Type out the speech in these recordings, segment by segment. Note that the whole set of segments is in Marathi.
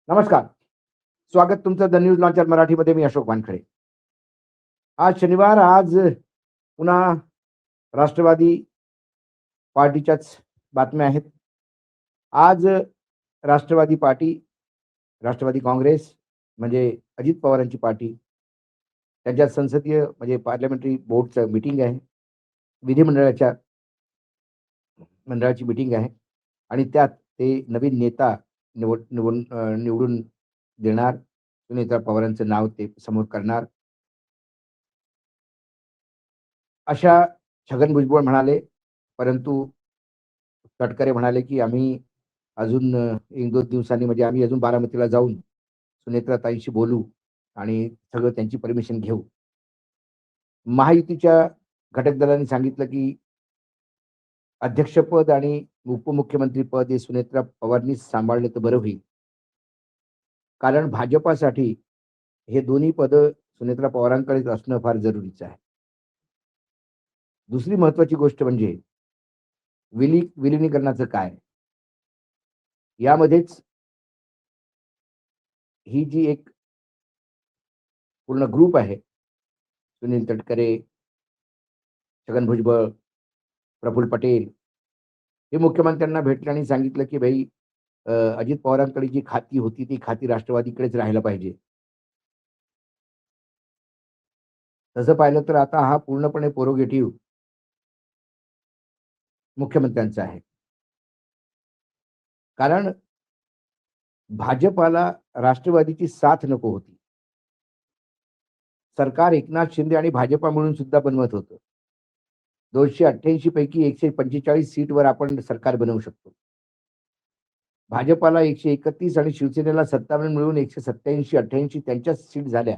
नमस्कार. स्वागत तुमचं द न्यूज लॉन्चर मराठीमध्ये. मी अशोक वानखडे. आज शनिवार. आज पुन्हा राष्ट्रवादी पार्टीच्याच बातम्या आहेत. आज राष्ट्रवादी पार्टी, राष्ट्रवादी काँग्रेस म्हणजे अजित पवारांची पार्टी, त्यांच्या संसदीय म्हणजे पार्लमेंटरी बोर्डचं मीटिंग आहे. विधिमंडळाच्या मंडळाची मीटिंग आहे आणि त्यात ते नवीन नेता निवडून देणार. सुनेत्रा पवारांचं नाव ते समोर करणार. अशा छगन भुजबळ म्हणाले. परंतु तटकरे म्हणाले, की आम्ही अजून 1-2 दिवसांनी म्हणजे आम्ही अजून बारामतीला जाऊन सुनेत्राताईंशी बोलू आणि सगळं त्यांची परमिशन घेऊ. महायुतीच्या घटक दलांनी सांगितलं, की अध्यक्षपद आणि उपमुख्यमंत्री पद हे सुनेत्रा पवारांनीच सांभाळलं तर बरं होईल. कारण भाजपासाठी हे दोन्ही पदं सुनेत्रा पवारांकडेच असणं फार जरुरीचं आहे. दुसरी महत्त्वाची गोष्ट म्हणजे विलिनीकरणाचं काय? यामध्येच ही जी एक पूर्ण ग्रुप आहे, सुनील तटकरे, छगन भुजबळ, प्रफुल्ल पटेल, हे मुख्यमंत्र्यांना भेटले आणि सांगितलं, की भाई अजित पवारांकडे जी खाती होती, ती खाती राष्ट्रवादीकडेच राहायला पाहिजे. तसं पाहिलं तर आता हा पूर्णपणे प्रोगेटिव्ह मुख्यमंत्र्यांचा आहे. कारण भाजपाला राष्ट्रवादीची साथ नको होती. सरकार एकनाथ शिंदे आणि भाजपा मिळून सुद्धा बनवत होतं. 288 पैकी 145 सीटवर आपण सरकार बनवू शकतो. भाजपाला 131 आणि शिवसेनेला 57 मिळून 187-88 त्यांच्याच सीट झाल्या.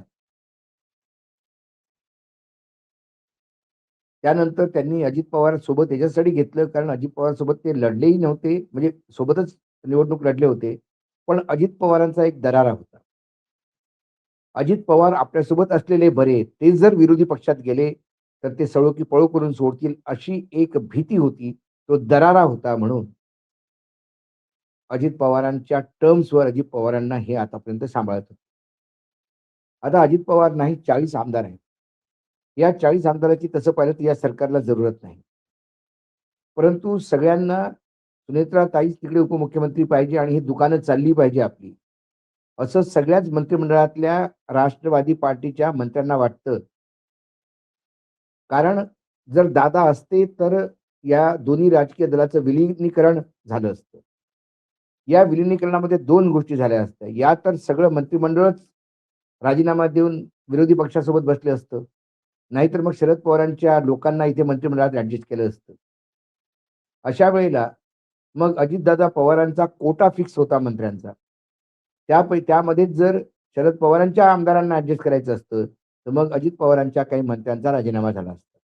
त्यानंतर त्यांनी अजित पवार सोबत याच्यासाठी घेतलं, कारण अजित पवार सोबत ते लढलेही नव्हते, म्हणजे सोबतच निवडणूक लढले होते. पण अजित पवारांचा एक दरारा होता. अजित पवार आपल्यासोबत असलेले बरे, ते जर विरोधी पक्षात गेले, तर ते सळो की पळो करून सोडतील, अशी एक भीती होती. तो दरारा होता म्हणून अजित पवारांच्या टर्म्सवर अजित पवारांना हे आतापर्यंत सांभाळत होते. आता अजित पवार नाही, 40 आमदार आहेत. या 40 आमदाराची तसं पाहिलं तर या सरकारला जरूरत नाही. परंतु सगळ्यांना सुनेत्राताईच तिकडे उपमुख्यमंत्री पाहिजे आणि ही दुकानं चालली पाहिजे आपली, असं सगळ्याच मंत्रिमंडळातल्या राष्ट्रवादी पार्टीच्या मंत्र्यांना वाटतं. कारण जर दादा असते, तर या दोन्ही राजकीय दलाचं विलिनीकरण झालं असतं. या विलिनीकरणामध्ये 2 गोष्टी झाल्या असत्या. या तर सगळं मंत्रिमंडळच राजीनामा देऊन विरोधी पक्षासोबत बसले असतं. नाहीतर मग शरद पवारांच्या लोकांना इथे मंत्रिमंडळात ॲडजस्ट केलं असतं. अशा वेळेला मग अजितदादा पवारांचा कोटा फिक्स होता मंत्र्यांचा. त्यामध्येच जर शरद पवारांच्या आमदारांना ॲडजस्ट करायचं असतं, तर मग अजित पवारांच्या काही मंत्र्यांचा राजीनामा झाला असता.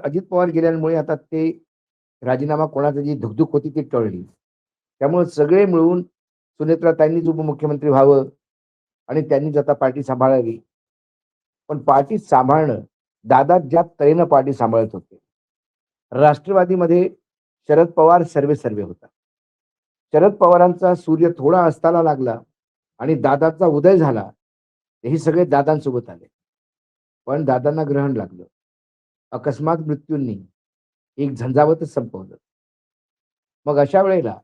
अजित पवार गेल्यामुळे आता ते राजीनामा कोणाची जी धुकधुक होती ती टळली. त्यामुळे सगळे मिळून सुनेत्राताईंनीच उपमुख्यमंत्री व्हावं आणि त्यांनीच आता पार्टी सांभाळावी. पण पार्टी सांभाळणं, दादा ज्या तऱ्हेनं पार्टी सांभाळत होते. राष्ट्रवादीमध्ये शरद पवार सर्वे होता. शरद पवारांचा सूर्य थोडा अस्ताला लागला आणि दादाचा उदय झाला. हे सगळे दादांसोबत आले. पण दादांना ग्रहण लागलं. अकस्मात मृत्यूंनी एक झंझावतच संपवलं. मग अशा वेळेला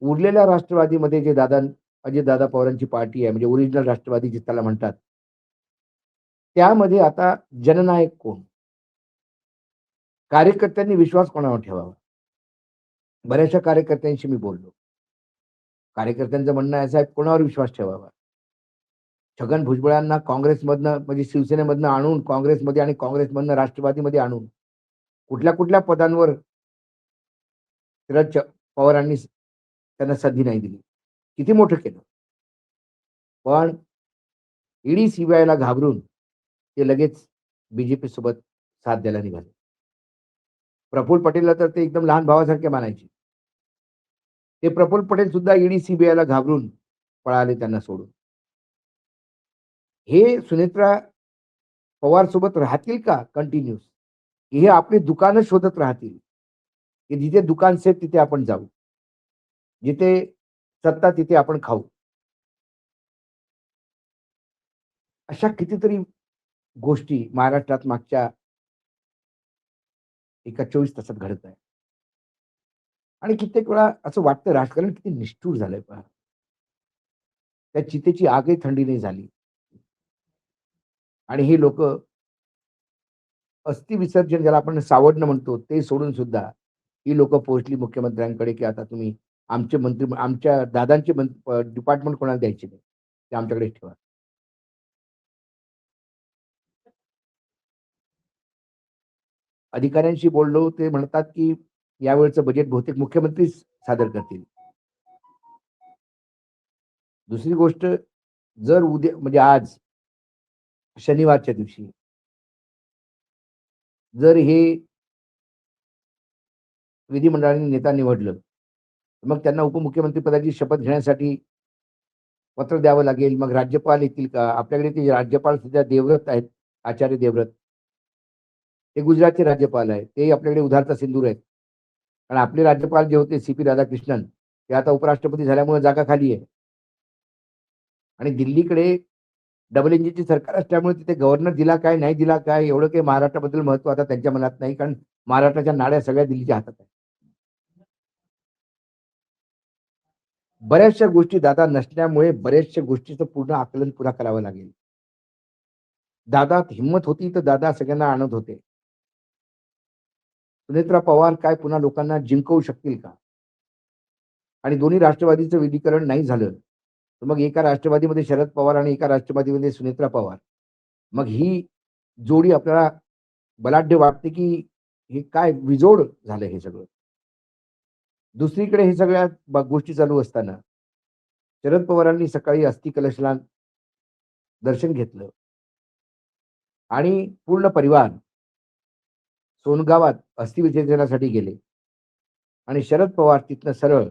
उरलेल्या राष्ट्रवादीमध्ये जे अजितदादा पवारांची पार्टी आहे, म्हणजे ओरिजिनल राष्ट्रवादी जे त्याला म्हणतात. त्यामध्ये आता जननायक कोण? कार्यकर्त्यांनी विश्वास कोणावर ठेवावा? बऱ्याचशा कार्यकर्त्यांशी मी बोललो. कार्यकर्त्यांचं म्हणणं असं आहे, कोणावर विश्वास ठेवावा? छगन भुजबळांना काँग्रेसमधनं म्हणजे शिवसेनेमधनं आणून काँग्रेसमध्ये आणि काँग्रेसमधनं राष्ट्रवादीमध्ये आणून कुठल्या पदांवर पवारांनी त्यांना संधी नाही दिली. किती मोठं केलं. पण ईडी सीबीआयला घाबरून ते लगेच बीजेपी सोबत साथ द्यायला निघाले. प्रफुल्ल पटेलला तर ते एकदम लहान भावासारखे मानायचे. ते प्रफुल्ल पटेल सुद्धा ईडी सीबीआयला घाबरून पळाले त्यांना सोडून. हे सुनेत्रा पवार सोबत राहतील का कंटिन्यूस? हे आपली दुकानं शोधत राहतील, की जिथे दुकान सेफ तिथे आपण जाऊ. जिथे सत्ता तिथे आपण खाऊ. अशा कितीतरी गोष्टी महाराष्ट्रात मागच्या एका 24 तासात घडत आहे. आणि कित्येक वेळा असं वाटतं राजकारण किती निष्ठुर झालंय पहा. त्या चितेची आगही थंडी नाही झाली. आणि ही लोकं अस्थि विसर्जन ज्याला आपण सावडणं म्हणतो, ते सोडून सुद्धा ही लोकं पोहोचली मुख्यमंत्र्यांकडे, की आता तुम्ही आमचे मंत्री आमच्या दादांचे डिपार्टमेंट कोणाला द्यायचे नाही. ते आमच्याकडेच ठेवा. अधिकाऱ्यांशी बोललो, ते म्हणतात, की यावेळचं बजेट बहुतेक मुख्यमंत्रीच सादर करतील. दुसरी गोष्ट, जर उद्या म्हणजे आज शनिवारच्या दिवशी जर हे विधिमंडळाने नेता निवडलं, मग त्यांना उपमुख्यमंत्री पदाची शपथ घेण्यासाठी पत्र द्यावं लागेल. मग राज्यपाल येतील का? आपल्याकडे ते राज्यपाल सध्या देवव्रत आहेत, आचार्य देवव्रत. ते गुजरातचे राज्यपाल आहेत. ते आपल्याकडे उधारचा सिंदूर आहेत. आणि आपले राज्यपाल जे होते सी-पी राधाकृष्णन, ते आता उपराष्ट्रपती झाल्यामुळे जागा खाली आहे. आणि दिल्लीकडे डबल इंजिनची सरकार असल्यामुळे तिथे गव्हर्नर दिला काय, नाही दिला काय, एवढं काही महाराष्ट्राबद्दल महत्त्व आता त्यांच्या मनात नाही. कारण महाराष्ट्राच्या नाड्या सगळ्या दिल्लीच्या हातात आहेत. बऱ्याचशा गोष्टी दादा नसल्यामुळे बऱ्याचशा गोष्टीचं पूर्ण आकलन पुन्हा करावं लागेल. दादात हिंमत होती तर दादा सगळ्यांना आणत होते. सुनेत्रा पवार काय पुन्हा लोकांना जिंकवू शकतील का? आणि दोन्ही राष्ट्रवादीचं विलीनीकरण नाही झालं, तर मग एका राष्ट्रवादीमध्ये शरद पवार आणि एका राष्ट्रवादीमध्ये सुनेत्रा पवार. मग ही जोडी आपल्याला बलाढ्य वाटते, की हे काय विजोड झालं हे सगळं. दुसरीकडे हे सगळ्या गोष्टी चालू असताना शरद पवारांनी सकाळी अस्थि कलशला दर्शन घेतलं आणि पूर्ण परिवार सोनगावात अस्थि विसर्जनासाठी गेले आणि शरद पवार तिथनं सरळ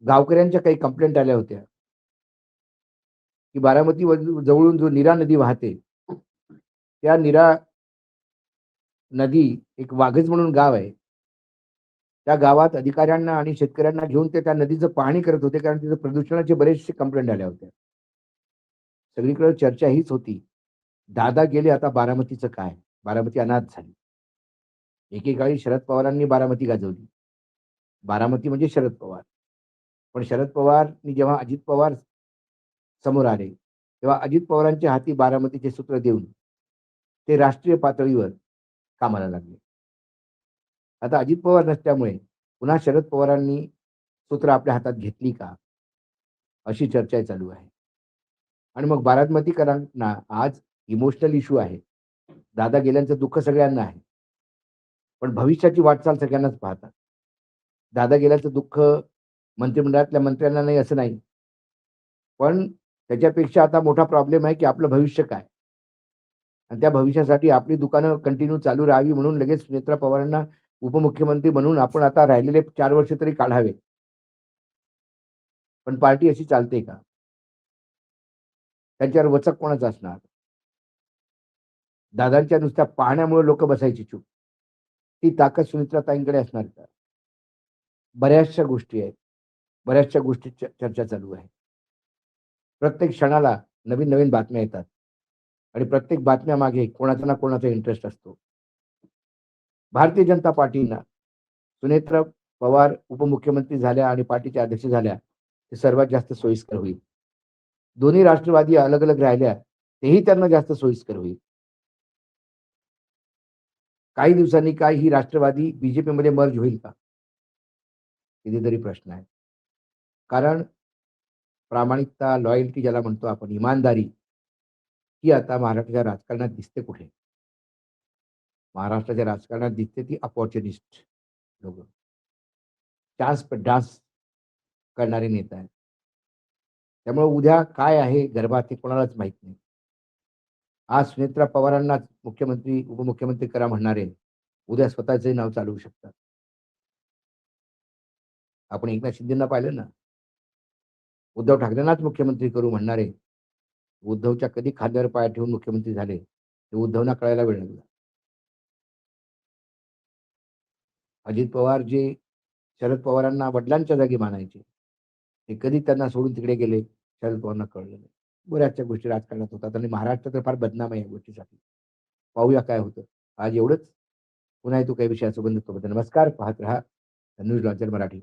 गावकऱ्यांच्या काही कंप्लेंट आल्या होत्या, की बारामती जवळून जो नीरा नदी वाहते, त्या नीरा नदी एक वाघज म्हणून गाव आहे. त्या गावात अधिकाऱ्यांना आणि शेतकऱ्यांना घेऊन ते त्या नदीचं पाहणी करत होते, कारण तिथं प्रदूषणाचे बरेचसे कंप्लेंट आल्या होत्या. सगळीकडे चर्चा हीच होती. दादा गेले आता बारामतीचं काय? बारामती अनाथ झाली. एकेकाळी शरद पवारांनी बारामती गाजवली. बारामती म्हणजे शरद पवार. पण शरद पवारनी जेव्हा अजित पवार समोर आले, तेव्हा अजित पवारांच्या हाती बारामतीचे सूत्र देऊन ते राष्ट्रीय पातळीवर कामाला लागले. आता अजित पवार नसल्यामुळे पुन्हा शरद पवारांनी सूत्र आपल्या हातात घेतली का? अशी चर्चा चालू आहे. आणि मग बारामतीकरांना आज इमोशनल इश्यू आहे. दादा गेल्यांचं दुःख सगळ्यांना आहे. पण भविष्याची वाटचाल सगळ्यांनाच पाहतात. दादा गेल्याचं दुःख मंत्रिमंडळातल्या मंत्र्यांना नाही असं नाही. पण त्याच्यापेक्षा आता मोठा प्रॉब्लेम आहे, की आपलं भविष्य काय? आणि त्या भविष्यासाठी आपली दुकानं कंटिन्यू चालू राहावी म्हणून लगेच सुनेत्रा पवारांना उपमुख्यमंत्री बनवून आपण आता राहिलेले 4 वर्ष तरी काढावे. पण पार्टी अशी चालते का? त्यांच्यावर वचक कोणाचा असणार? दादांच्या नुसत्या पाहण्यामुळे लोकं बसायची चूप. ती ताकद सुमित्राताईंकडे असणार का? बऱ्याचशा गोष्टी आहेत. बऱ्याचशा गोष्टी चर्चा चालू आहे. प्रत्येक क्षणाला नवीन-नवीन बातम्या येतात आणि प्रत्येक बातम्यामागे कोणाचा ना कोणाचा इंटरेस्ट असतो. भारतीय जनता पार्टीनं सुनेत्रा पवार उपमुख्यमंत्री झाल्या आणि पार्टीच्या अध्यक्ष झाल्या, ते सर्वात जास्त सोयीस्कर होईल. दोन्ही राष्ट्रवादी अलग-अलग राहिल्या, तेही त्यांना जास्त सोयीस्कर होईल. काही दिवसांनी काय ही राष्ट्रवादी बीजेपीमध्ये मर्ज होईल का? कितीतरी प्रश्न आहे. कारण प्रामाणिकता, लॉयल्टी ज्याला म्हणतो आपण, इमानदारी, ही आता महाराष्ट्राच्या राजकारणात दिसते कुठे? महाराष्ट्राच्या राजकारणात दिसते ती अपॉर्च्युनिस्ट लोकं. चान्स पे डान्स करणारे नेता आहेत. त्यामुळे उद्या काय आहे गर्भात हे कोणालाच माहीत नाही. आज सुनेत्रा पवारांनाच मुख्यमंत्री, उपमुख्यमंत्री करा म्हणणारे, उद्या स्वतःचे नाव चालवू शकतात. आपण एकनाथ शिंदेंना पाहिलं ना, उद्धव ठाकरेंनाच मुख्यमंत्री करू म्हणणारे, उद्धवच्या कधी खांद्यावर पाय ठेवून मुख्यमंत्री झाले, हे उद्धवना कळायला वेळ लागला. अजित पवार जे शरद पवारांना वडिलांच्या जागी मानायचे, ते कधी त्यांना सोडून तिकडे गेले शरद पवारांना कळलं नाही. बऱ्याचशा गोष्टी राजकारणात होतात आणि महाराष्ट्र तर फार बदनाम आहे या गोष्टीसाठी. पाहूया काय होतं. आज एवढंच. पुन्हा येतो काही विषयासोबत. नमस्कार. पाहत रहा न्यूज लॉन्चर मराठी.